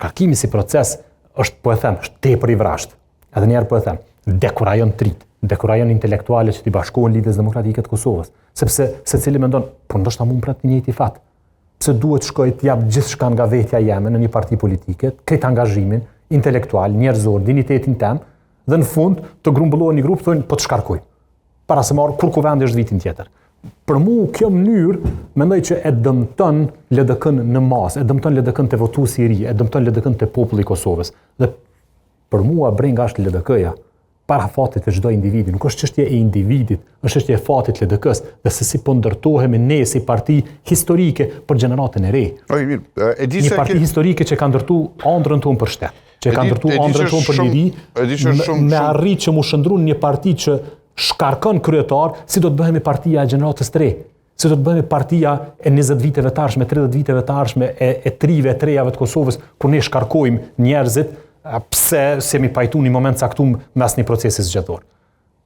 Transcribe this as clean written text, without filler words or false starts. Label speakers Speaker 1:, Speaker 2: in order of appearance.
Speaker 1: shkarkimi si proces është, po e them, është tepër i vrasht. Edhe njerë po e them, dekurajon trit, dekurajon intelektuale që t'i bashkohen lidhjes demokratike të Kosovës. Sepse secili mendon, po ndoshta mund pret një njëjti fat. Pse duhet shkoj të jap gjithçka nga vetja jeme në një parti politike, këtë angazhimin intelektual, njerëzor, dinitetin tem, dhe në fund të grumbullohen një grup thonë po të shkarkojmë. Para se marr kur kuvendi është vitin tjetër. Për mua kjo mënyrë mendoj që e dëmton LDK-n në masë, e dëmton LDK-n te votuesi i ri, e dëmton LDK-n te populli i Kosovës. Dhe për mua brenga është LDK-ja, para fatit të çdo individi, nuk është çështje e individit, është çështje e fatit LDK-s dhe se si po ndërtohemi ne si parti historike për gjeneratën e re. Një parti historike që ka ndërtu ëndrrën tonë për shtet, që ka ndërtu ëndrrën tonë për liri, me arrit që mu shndrun një parti që shkarkon kryetar, si do të bëhemi partia e gjeneratës të re, si do të bëhemi partia e 20 viteve të ardhshme, 30 viteve të ardhshme, e trive, e trejave të Kosovës, kur ne shkarkojmë njerëzit, pse se mi pajtu një moment caktum mes një procesi zgjedhor.